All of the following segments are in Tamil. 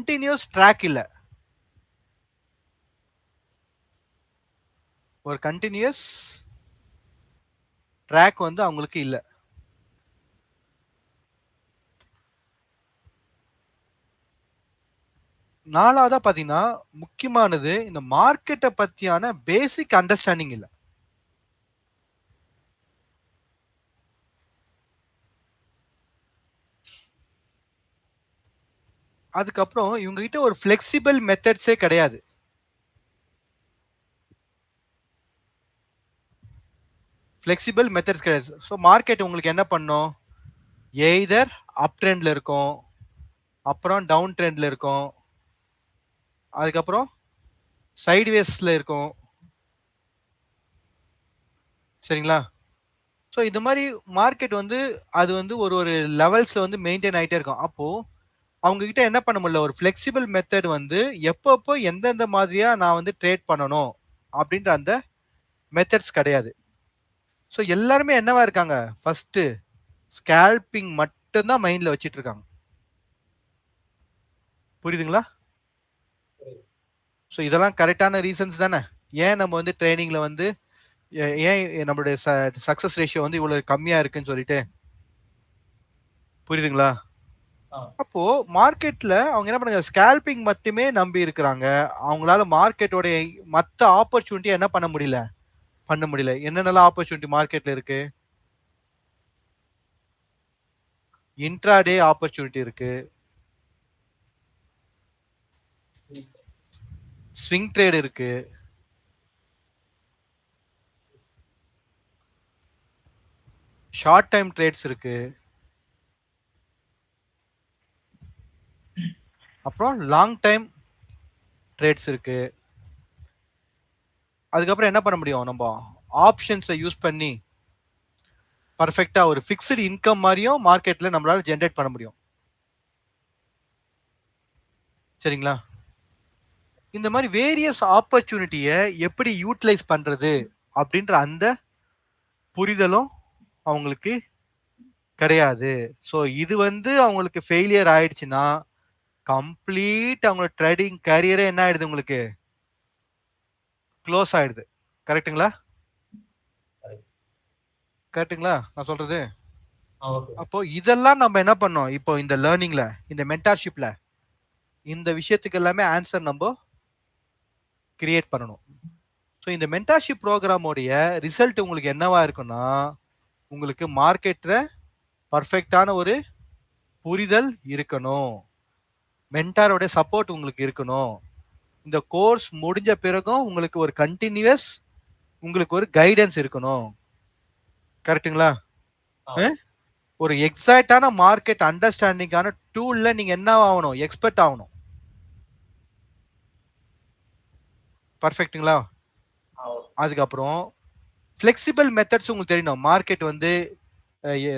கண்டினியூஸ் ட்ராக் இல்ல. ஒரு கண்டினியூஸ் ட்ராக் வந்து அவங்களுக்கு இல்ல. நாலாவதா பாத்தீங்கன்னா முக்கியமானது இந்த மார்க்கெட்டை பத்தியான பேசிக் அண்டர்ஸ்டாண்டிங் இல்ல. அதுக்கப்புறம் இவங்க கிட்ட ஒரு ஃபிளெக்சிபிள் மெத்தட்ஸே கிடையாது. ஃபிளெக்சிபிள் மெத்தட்ஸ் கிடையாது. ஸோ மார்க்கெட் உங்களுக்கு என்ன பண்ணும்? எய்தர் அப் ட்ரெண்ட்ல இருக்கும், அப்புறம் டவுன் ட்ரெண்ட்ல இருக்கும், அதுக்கப்புறம் சைட்வேஸ்ல இருக்கும். சரிங்களா? ஸோ இந்த மாதிரி மார்க்கெட் வந்து அது வந்து ஒரு ஒரு லெவல்ஸ்ல வந்து மெயின்டைன் ஆகிட்டே இருக்கும். அப்போ அவங்க கிட்ட என்ன பண்ண முடியல, ஒரு ஃபிளெக்சிபிள் மெத்தட் வந்து எப்பப்போ எந்தெந்த மாதிரியா நான் வந்து ட்ரேட் பண்ணணும் அப்படின்ற அந்த மெத்தட்ஸ் கிடையாது. ஸோ எல்லாருமே என்னவா இருக்காங்க? ஃபர்ஸ்ட் ஸ்கேல்பிங் மட்டும்தான் மைண்ட்ல வச்சிட்டு இருக்காங்க. புரியுதுங்களா? ஸோ இதெல்லாம் கரெக்டான ரீசன்ஸ் தானே? ஏன் நம்ம வந்து ட்ரைனிங்ல வந்து ஏன் நம்மளுடைய சக்சஸ் ரேஷியோ வந்து இவ்வளவு கம்மியா இருக்குன்னு சொல்லிட்டு. புரியுதுங்களா? அப்போ மார்க்கெட்ல அவங்க என்ன பண்ணுங்க, ஸ்கேல்பிங் மட்டுமே நம்பி இருக்கிறாங்க. அவங்களால மார்க்கெட்டோட மத்த ஆப்பர்ச்சுனிட்டி என்ன பண்ண முடியல, பண்ண முடியல. என்னென்னலாம் ஆப்பர்ச்சுனிட்டி மார்க்கெட்ல இருக்கு? இன்ட்ராடே ஆப்பர்ச்சுனிட்டி இருக்கு, ஸ்விங் ட்ரேட் இருக்கு, ஷார்ட் டைம் ட்ரேட்ஸ் இருக்கு, அப்புறம் லாங் டைம் ட்ரேட்ஸ் இருக்கு. அதுக்கப்புறம் என்ன பண்ண முடியும்? நம்ம ஆப்ஷன்ஸை யூஸ் பண்ணி பர்ஃபெக்டா ஒரு ஃபிக்ஸ்டு இன்கம் மாதிரியும் மார்க்கெட்ல நம்மளால ஜென்ரேட் பண்ண முடியும். சரிங்களா? இந்த மாதிரி வேரியஸ் ஆப்பர்ச்சுனிட்டியை எப்படி யூட்டிலைஸ் பண்றது அப்படின்ற அந்த புரிதலும் அவங்களுக்கு கிடையாது. ஸோ இது வந்து அவங்களுக்கு ஃபெயிலியர் ஆயிடுச்சுன்னா கம்ப்ளீட் அவங்களோட ட்ரேடிங் கேரியரே என்ன ஆயிடுது? உங்களுக்கு க்ளோஸ் ஆயிடுது. கரெக்ட்டுங்களா? கரெக்ட்டுங்களா நான் சொல்றது? அப்போ இதெல்லாம் நம்ம என்ன பண்ணோம் இப்போ இந்த லேர்னிங்ல, இந்த மென்டார்ஷிப்ல இந்த விஷயத்துக்கு எல்லாமே ஆன்சர் நம்ம கிரியேட் பண்ணணும். ஸோ இந்த மென்டார்ஷிப் ப்ரோக்ராமோடைய ரிசல்ட் உங்களுக்கு என்னவா இருக்குன்னா, உங்களுக்கு மார்க்கெட்ல பர்ஃபெக்டான ஒரு புரிதல் இருக்கணும், மென்டாரோட சப்போர்ட் உங்களுக்கு இருக்கணும். இந்த கோர்ஸ் முடிஞ்ச பிறகும் உங்களுக்கு ஒரு கண்டினியூஸ் உங்களுக்கு ஒரு கைடன்ஸ் இருக்கணும். கரெக்ட்டுங்களா? ஒரு எக்ஸாக்டான மார்க்கெட் அண்டர்ஸ்டாண்டிங்கான டூல்ல நீங்க என்ன ஆகணும்? எக்ஸ்பர்ட் ஆகணும். பர்ஃபெக்ட்டுங்களா? அதுக்கப்புறம் ஃபிளெக்சிபிள் மெத்தட்ஸ் உங்களுக்கு தெரியணும். மார்க்கெட் வந்து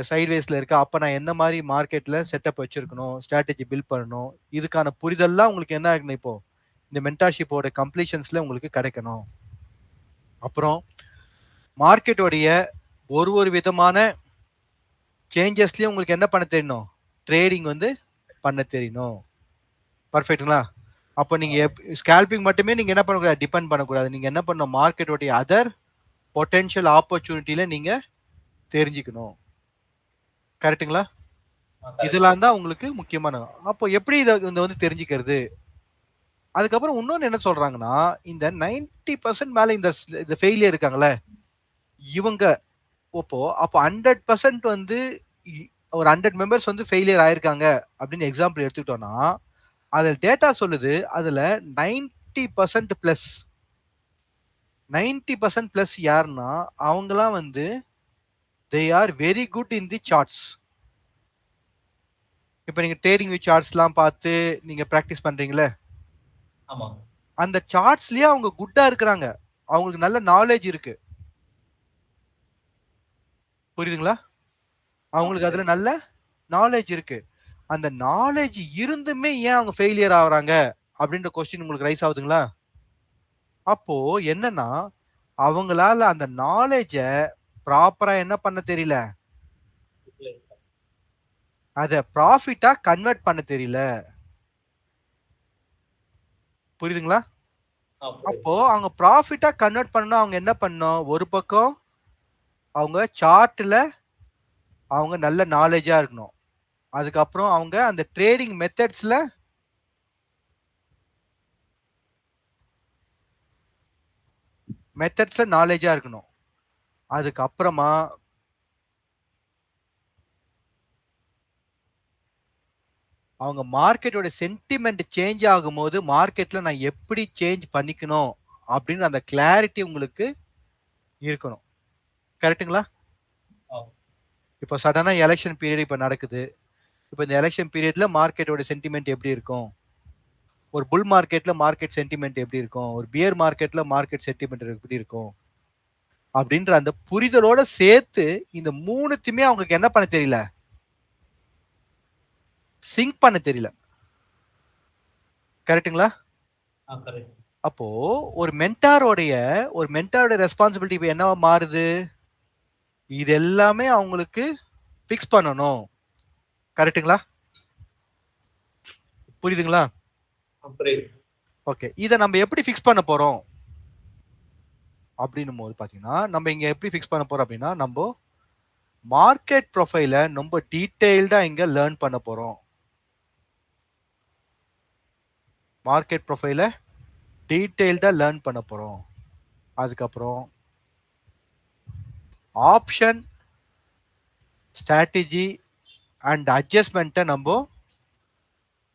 சைட்வேஸ்ல இருக்கு, அப்ப நான் எந்த மாதிரி மார்க்கெட்ல செட்டப் வச்சிருக்கணும், ஸ்ட்ராட்டஜி பில்ட் பண்ணணும், இதுக்கான புரிதல்லாம் உங்களுக்கு என்ன ஆகணும்? இப்போ இந்த மென்டார்ஷிப்போட கம்ப்ளீஷன்ஸ்ல உங்களுக்கு கிடைக்கணும். அப்புறம் மார்க்கெட்டோடைய ஒரு ஒரு விதமான சேஞ்சஸ்லயும் உங்களுக்கு என்ன பண்ண தெரியணும்? ட்ரேடிங் வந்து பண்ண தெரியணும். பர்ஃபெக்ட்டுங்களா? அப்போ நீங்க ஸ்கேல்பிங் மட்டுமே நீங்க என்ன பண்ணக்கூடாது? டிபெண்ட் பண்ணக்கூடாது. நீங்க என்ன பண்ணணும்? மார்க்கெட்டோடைய அதர் பொட்டென்ஷியல் ஆப்பர்ச்சுனிட்டியில நீங்க தெரிஞ்சுக்கணும். கரெக்ட்டுங்களா? இதெல்லாம் தான் உங்களுக்கு முக்கியமானது. அப்போ எப்படி இதை வந்து தெரிஞ்சுக்கிறது? அதுக்கப்புறம் இன்னொன்னு என்ன சொல்றாங்கன்னா, இந்த 90% மேல இந்த ஃபெயிலியர் இருக்காங்கல்ல, இவங்க அப்போ 100% வந்து ஒரு 100 மெம்பர்ஸ் வந்து ஃபெயிலியர் ஆயிருக்காங்க அப்படின்னு எக்ஸாம்பிள் எடுத்துக்கிட்டோம்னா, அதுல டேட்டா சொல்லுது அதுல 90% பிளஸ் 90% பிளஸ் யாருன்னா அவங்கலாம் வந்து they are very good in the charts. இப்போ நீங்க ட்ரேடிங் வித் சார்ட்ஸ்லாம் பார்த்து நீங்க பிராக்டிஸ் பண்றீங்களே, அந்த சார்ட்ஸ்லயே அவங்க குட்டா இருக்கிறாங்க. அவங்களுக்கு நல்ல நாலேஜ் இருக்கு. புரியுதுங்களா? அவங்களுக்கு அதுல நல்ல நாலேஜ் இருக்கு. அந்த நாலேஜ் இருந்துமே ஏன் அவங்க ஃபெயிலியர் ஆகுறாங்க அப்படின்ற கொஸ்டின் உங்களுக்கு ரைஸ் ஆகுதுங்களா? அப்போ என்னன்னா அவங்களால அந்த நாலேஜ ப்ராப்பரா என்ன பண்ண தெரியல, அத ப்ராஃபிட்டா கன்வெர்ட் பண்ண தெரியல. புரியுதுங்களா? அப்போ அவங்க ப்ராஃபிட்டா கன்வெர்ட் பண்ணனும் அவங்க என்ன பண்ணணும்? ஒரு பக்கம் அவங்க சார்ட்ல அவங்க நல்ல நாலேஜா இருக்கணும். அதுக்கப்புறம் அவங்க அந்த ட்ரேடிங் மெத்தட்ஸ்ல நாலேஜா இருக்கணும். அதுக்கப்புறமா அவங்க மார்க்கெட்டோட சென்டிமெண்ட் சேஞ்ச் ஆகும்போது மார்க்கெட்ல நான் எப்படி சேஞ்ச் பண்ணிக்கணும் அப்படின்னு அந்த கிளாரிட்டி உங்களுக்கு இருக்கணும். கரெக்ட்டுங்களா? இப்போ சடனா எலெக்ஷன் பீரியட் இப்ப நடக்குது. இப்போ இந்த எலெக்ஷன் பீரியட்ல மார்க்கெட்டோட சென்டிமெண்ட் எப்படி இருக்கும்? ஒரு புல் மார்க்கெட்ல மார்க்கெட் சென்டிமெண்ட் எப்படி இருக்கும்? ஒரு பியர் மார்க்கெட்ல மார்க்கெட் சென்டிமெண்ட் எப்படி இருக்கும்? அப்படின்ற அந்த புரிதலோட சேர்த்து இந்த மூணுத்தையுமே அவங்களுக்கு என்ன பண்ண தெரியல? சிங்க் பண்ண தெரியல. கரெக்ட்டுங்களா? அப்போ ஒரு மென்டாரோட ரெஸ்பான்சிபிலிட்டி இப்ப என்னவா மாறுது? இது எல்லாமே அவங்களுக்கு ஃபிக்ஸ் பண்ணணும். கரெக்ட்டுங்களா? புரியுதுங்களா? ஓகே. இத நம்ம எப்படி ஃபிக்ஸ் பண்ண போறோம்? அப்படின்னும் போது பாத்தீங்கன்னா, நம்ம இங்க எப்படி ஃபிக்ஸ் பண்ண போறோம் அப்படின்னா, நம்ம மார்க்கெட் ப்ரொஃபைல ரொம்ப டீடைல்டா இங்க லேர்ன் பண்ண போறோம். மார்க்கெட் ப்ரொஃபைல டீடைல்டா லேர்ன் பண்ண போறோம். அதுக்கப்புறம் ஆப்ஷன் ஸ்ட்ராட்டஜி அண்ட் அட்ஜஸ்ட்மெண்ட்டை நம்ம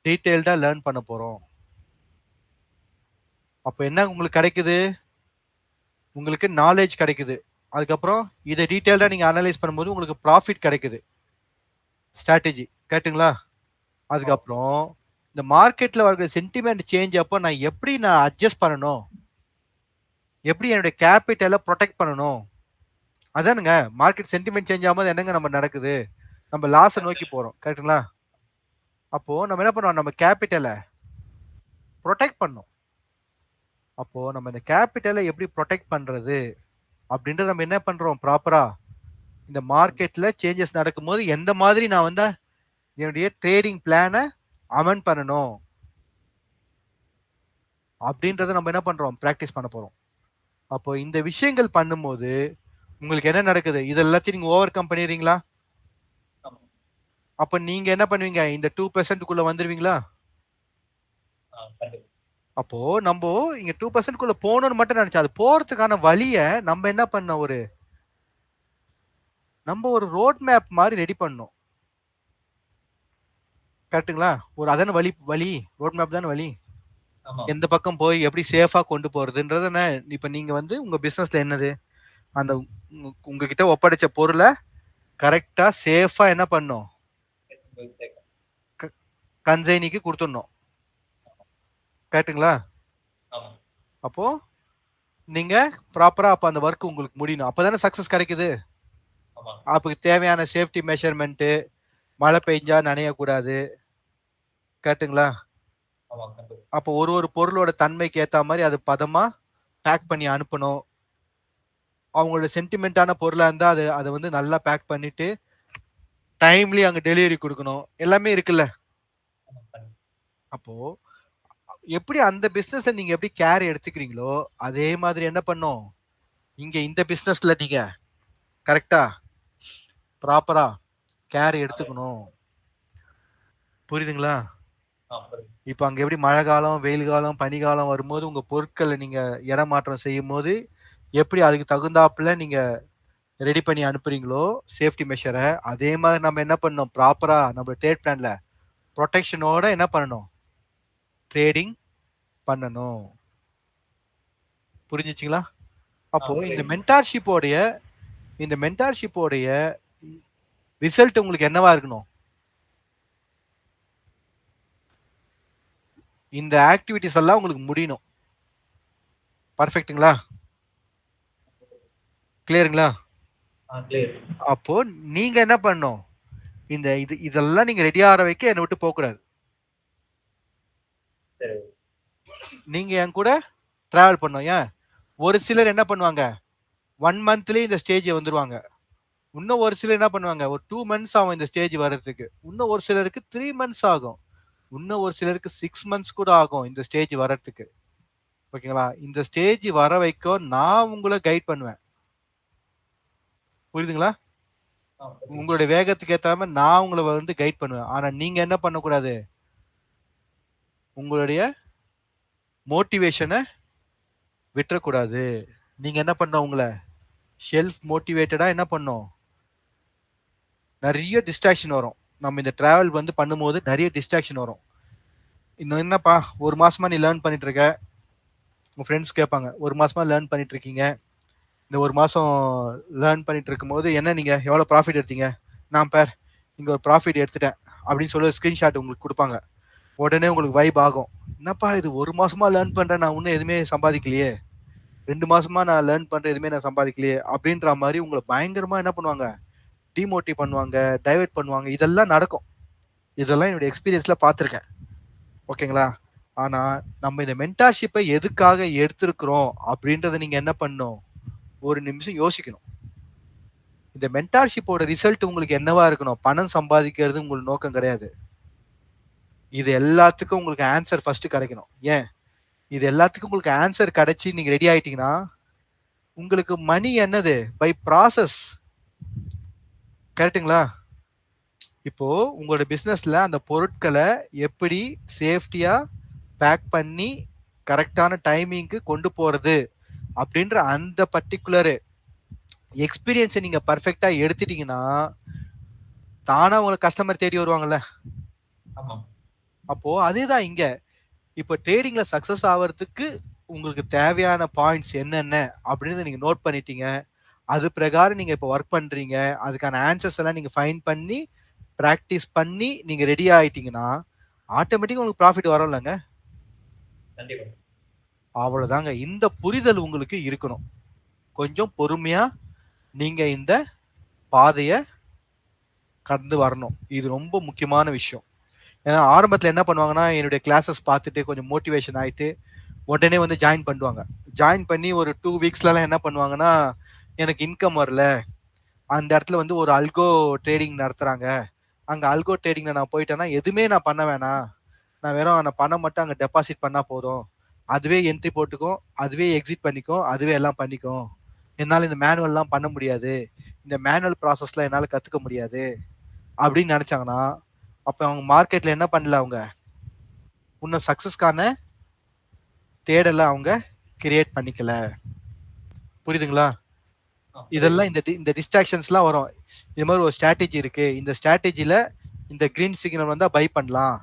டீடைல்டா லேர்ன் பண்ண போறோம். அப்ப என்ன உங்களுக்கு கிடைக்குது? உங்களுக்கு நாலேஜ் கிடைக்குது. அதுக்கப்புறம் இதை டீடைல்டா நீங்க அனலைஸ் பண்ணும்போது உங்களுக்கு ப்ராஃபிட் கிடைக்குது. ஸ்ட்ராட்டஜி கரெக்ட்டுங்களா? அதுக்கப்புறம் இந்த மார்க்கெட்ல வர சென்டிமெண்ட் சேஞ்ச் அப்போ நான் அட்ஜஸ்ட் பண்ணணும்? எப்படி என்னுடைய கேபிட்டலை ப்ரொடெக்ட் பண்ணணும்? அதானுங்க மார்க்கெட் சென்டிமெண்ட் சேஞ்ச் ஆகும்போது என்னங்க நம்ம நடக்குது? நம்ம லாஸை நோக்கி போறோம். கரெக்ட்டுங்களா? அப்போ நம்ம என்ன பண்ணுவோம்? நம்ம கேபிட்டலை ப்ரொடெக்ட் பண்ணணும். அப்போ நம்ம இந்த கேபிட்டலை எப்படி ப்ரொடெக்ட் பண்றது அப்படின்றது நம்ம என்ன பண்றோம்? ப்ராப்பரா இந்த மார்க்கெட்ல சேஞ்சஸ் நடக்கும்போது எந்த மாதிரி நான் வந்து என்னுடைய ட்ரேடிங் பிளானை அமெண்ட் பண்ணணும் அப்படின்றத நம்ம என்ன பண்றோம்? பிராக்டிஸ் பண்ண போறோம். அப்போ இந்த விஷயங்கள் பண்ணும்போது உங்களுக்கு என்ன நடக்குது? இது எல்லாத்தையும் நீங்க ஓவர் கம் பண்ணிடுறீங்களா? அப்ப நீங்க என்ன பண்ணுவீங்க? இந்த 2% வந்துருவீங்களா? அப்போ நம்ம இங்க 2% போகணும்னு மட்டும் நினைச்சா அது போறதுக்கான வழிய நம்ம என்ன பண்ணோம்? நம்ம ஒரு ரோட் மேப் மாதிரி ரெடி பண்ணோம். கரெக்ட்டுங்களா? அதான வழி ரோட் மேப் தானே வழி. எந்த பக்கம் போய் எப்படி சேஃபா கொண்டு போறதுன்றத இப்ப நீங்க வந்து உங்க பிசினஸ்ல என்னது? அந்த உங்ககிட்ட ஒப்படைச்ச பொருளை கரெக்டா சேஃபா என்ன பண்ணும்? கன்சைனிக்கு கொடுத்துடணும். கரெக்ட்டுங்களா? அப்போ நீங்க ப்ராப்பரா அப்ப அந்த ஒர்க் உங்களுக்கு முடியணும். அப்பதானே சக்சஸ் கிடைக்குது. அப்ப தேவையான சேஃப்டி மெஷர்மெண்ட், மழை பெஞ்சா நனையக்கூடாது. கரெக்ட்டுங்களா? அப்போ ஒரு பொருளோட தன்மைக்கு ஏத்த மாதிரி அது பதமா பேக் பண்ணி அனுப்பணும். அவங்களோட சென்டிமெண்டான பொருளா இருந்தா அதை வந்து நல்லா பேக் பண்ணிட்டு டைம்லி அங்க டெலிவரி கொடுக்கணும். எல்லாமே இருக்குல்ல. அப்போ எப்படி அந்த பிசினஸ் நீங்க எப்படி கேர் எடுத்துக்கிறீங்களோ அதே மாதிரி என்ன பண்ணும்? இங்க இந்த பிசினஸ்ல நீங்க கரெக்டா ப்ராப்பரா கேர் எடுத்துக்கணும். புரியுதுங்களா? இப்ப அங்க எப்படி மழை காலம், வெயில் காலம், பனி காலம் வரும்போது உங்க பொருட்களை நீங்க இடமாற்றம் செய்யும் போது எப்படி அதுக்கு தகுந்தாப்புல நீங்க ரெடி பண்ணி அனுப்புறீங்களோ சேஃப்டி மெஷரை, அதே மாதிரி நம்ம என்ன பண்ணணும்? ப்ராப்பரா நம்ம ட்ரேட் பிளான்ல ப்ரொடெக்ஷனோட என்ன பண்ணணும்? ட்ரேடிங் பண்ணணும். புரிஞ்சுச்சுங்களா? அப்போ இந்த மென்டார்ஷிப்போடைய ரிசல்ட் உங்களுக்கு என்னவா இருக்கணும்? இந்த ஆக்டிவிட்டிஸ் எல்லாம் உங்களுக்கு முடியணும். பர்ஃபெக்ட்டுங்களா? கிளியருங்களா? அப்போ நீங்க என்ன பண்ணணும்? இதெல்லாம் நீங்க ரெடி ஆகிற வைக்க என்னை விட்டு போக கூடாது. நீங்க என் கூட டிராவல் பண்ணும். ஏன் ஒரு சிலர் என்ன பண்ணுவாங்க? 1 மந்த்லயே இந்த ஸ்டேஜ் வந்துருவாங்க. இன்னும் ஒரு சிலர் என்ன பண்ணுவாங்க? ஒரு 2 மந்த்ஸ் ஆகும் இந்த ஸ்டேஜ் வர்றதுக்கு. இன்னும் ஒரு சிலருக்கு 3 மந்த்ஸ் ஆகும். இன்னும் ஒரு சிலருக்கு 6 months கூட ஆகும் இந்த ஸ்டேஜ் வர்றதுக்கு. ஓகேங்களா? இந்த ஸ்டேஜ் வர வைக்கும் நான் உங்கள கைட் பண்ணுவேன். புரியுதுங்களா? உங்களுடைய வேகத்துக்கு ஏத்த மாதிரி நான் உங்களை வந்து கைட் பண்ணுவேன். ஆனா நீங்க என்ன பண்ணக்கூடாது? உங்களுடைய மோட்டிவேஷனை விட்டுறக்கூடாது. நீங்க என்ன பண்ண உங்களை செல்ஃப் மோட்டிவேட்டடா என்ன பண்ணும்? நிறைய டிஸ்ட்ராக்ஷன் வரும். நம்ம இந்த டிராவல் வந்து பண்ணும்போது நிறைய டிஸ்ட்ராக்ஷன் வரும். இன்னும் என்னப்பா 1 மாசமா நீ லேர்ன் பண்ணிட்டு இருக்க, உங்க ஃப்ரெண்ட்ஸ் கேட்பாங்க 1 மாசமா லேர்ன் பண்ணிட்டு இருக்கீங்க, இந்த 1 மாசம் லேர்ன் பண்ணிட்டு இருக்கும்போது என்ன நீங்க எவ்வளவு ப்ராஃபிட் எடுத்தீங்க? நான் பேர் இங்க ஒரு ப்ராஃபிட் எடுத்துட்டேன் அப்படின்னு சொல்லி ஸ்கிரீன்ஷாட் உங்களுக்கு கொடுப்பாங்க. உடனே உங்களுக்கு வைப் ஆகும். என்னப்பா இது 1 மாசமா லேர்ன் பண்றேன், நான் இன்னும் எதுவுமே சம்பாதிக்கலையே, 2 மாசமா நான் லேர்ன் பண்றேன், எதுவுமே நான் சம்பாதிக்கலையே அப்படின்ற மாதிரி உங்களை பயங்கரமா என்ன பண்ணுவாங்க? டிமோட்டிவ் பண்ணுவாங்க, டைவர்ட் பண்ணுவாங்க. இதெல்லாம் நடக்கும். இதெல்லாம் என்னுடைய எக்ஸ்பீரியன்ஸ்ல பார்த்துருக்கேன். ஓகேங்களா? ஆனா நம்ம இந்த மென்டார்ஷிப்பை எதுக்காக எடுத்திருக்கிறோம் அப்படின்றத நீங்க என்ன பண்ணணும்? ஒரு நிமிஷம் யோசிக்கணும். இந்த மென்டார்ஷிப்போட ரிசல்ட் உங்களுக்கு என்னவா இருக்கணும்? பணம் சம்பாதிக்கிறது உங்களுக்கு நோக்கம் கிடையாது. இது எல்லாத்துக்கும் உங்களுக்கு ஆன்சர் ஃபர்ஸ்ட் கிடைக்கணும். ஏன்? இது எல்லாத்துக்கும் உங்களுக்கு ஆன்சர் கிடைச்சி நீங்க ரெடி ஆயிட்டீங்கன்னா உங்களுக்கு மணி என்னது? By process. கரெக்டுங்களா? இப்போ உங்களோட பிசினஸ்ல அந்த பொருட்களை எப்படி சேஃப்டியா பேக் பண்ணி கரெக்டான டைமிங்க்கு கொண்டு போறது அப்படின்ற அந்த பர்டிகுலர் எக்ஸ்பீரியன்ஸை நீங்க பர்ஃபெக்டா எடுத்துட்டீங்கன்னா தானா உங்களுக்கு கஸ்டமர் தேடி வருவாங்கல்ல. அப்போ அதேதான் இங்க. இப்போ ட்ரேடிங்ல சக்சஸ் ஆகிறதுக்கு உங்களுக்கு தேவையான பாயிண்ட்ஸ் என்னென்ன அப்படின்னு நீங்க நோட் பண்ணிட்டீங்க. அது பிரகாரம் நீங்க இப்போ ஒர்க் பண்றீங்க. அதுக்கான ஆன்சர்ஸ் எல்லாம் நீங்க ஃபைண்ட் பண்ணி பிராக்டிஸ் பண்ணி நீங்க ரெடி ஆயிட்டீங்கன்னா ஆட்டோமேட்டிக்கா உங்களுக்கு ப்ராஃபிட் வரும்லங்க. அவ்வளவுதாங்க. இந்த புரிதல் உங்களுக்கு இருக்கணும். கொஞ்சம் பொறுமையா நீங்க இந்த பாதைய கடந்து வரணும். இது ரொம்ப முக்கியமான விஷயம். ஏன்னா ஆரம்பத்துல என்ன பண்ணுவாங்கன்னா என்னுடைய கிளாஸஸ் பார்த்துட்டு கொஞ்சம் மோட்டிவேஷன் ஆயிட்டு உடனே வந்து ஜாயின் பண்ணுவாங்க. ஜாயின் பண்ணி ஒரு 2 வீக்ஸ்லாம் என்ன பண்ணுவாங்கன்னா எனக்கு இன்கம் வரல, அந்த இடத்துல வந்து ஒரு அல்கோ ட்ரேடிங் நடத்துறாங்க, அங்க அல்கோ ட்ரேடிங்ல நான் போயிட்டேன்னா எதுவுமே நான் பண்ண வேணாம், நான் வெறும் அந்த பணம் மட்டும் அங்க டெபாசிட் பண்ணா போதும், அதுவே என்ட்ரி போட்டுக்கும், அதுவே எக்ஸிட் பண்ணிக்கும், அதுவே எல்லாம் பண்ணிக்கும், என்னால இந்த மேனுவல்லாம் பண்ண முடியாது, இந்த மேனுவல் ப்ராசஸ்ல என்னால கத்துக்க முடியாது அப்படின்னு நினைச்சாங்கன்னா அப்ப அவங்க மார்க்கெட்ல என்ன பண்ணல, அவங்க இன்னும் சக்சஸ்க்கான தேடல அவங்க கிரியேட் பண்ணிக்கல. புரியுதுங்களா? இதெல்லாம் இந்த டிஸ்ட்ராக்ஷன்ஸ்லாம் வரும். இது மாதிரி ஒரு ஸ்ட்ராட்டஜி இருக்கு, இந்த ஸ்ட்ராட்டஜில இந்த கிரீன் சிக்னல் வந்தா பை பண்ணலாம்,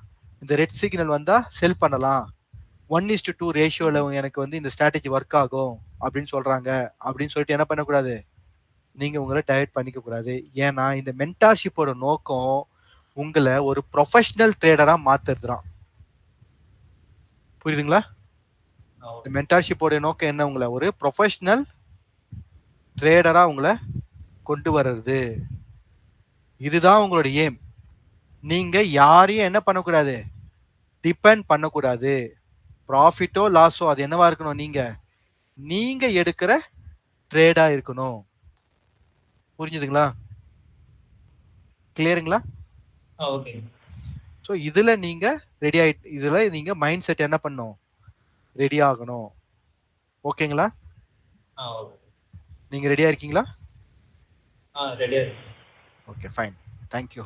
இந்த ரெட் சிக்னல் வந்தா செல் பண்ணலாம், 1:2 ரேஷியோல எனக்கு வந்து இந்த ஸ்ட்ராட்டஜி ஒர்க் ஆகும் அப்படின்னு சொல்றாங்க அப்படின்னு சொல்லிட்டு என்ன பண்ணக்கூடாது? நீங்க உங்களை டைவர்ட் பண்ணிக்க கூடாது. ஏன்னா இந்த மென்டார்ஷிப்போட நோக்கம் உங்களை ஒரு ப்ரொஃபஷனல் ட்ரேடரா மாத்துறதுதான். புரியுதுங்களா? மென்டார்ஷிப்போட நோக்கம் என்ன? உங்களை ஒரு ப்ரொஃபஷனல் ட்ரேடரா உங்களை கொண்டு வர்றது. இதுதான் உங்களோட ஏம். நீங்க யாரையும் என்ன பண்ணக்கூடாது? டிபெண்ட் பண்ணக்கூடாது. ப்ராஃபிட்டோ லாஸோ அது என்னவா இருக்கணும்? நீங்க எடுக்கிற ட்ரேடா இருக்கணும். புரிஞ்சுதுங்களா? கிளியருங்களா? ஸோ இதுல நீங்க ரெடி ஆயிட்டு, இதுல நீங்க மைண்ட் செட் என்ன பண்ணும்? ரெடி ஆகணும். ஓகேங்களா? நீங்க ரெடியா இருக்கீங்களா? Okay, fine. தேங்க்யூ.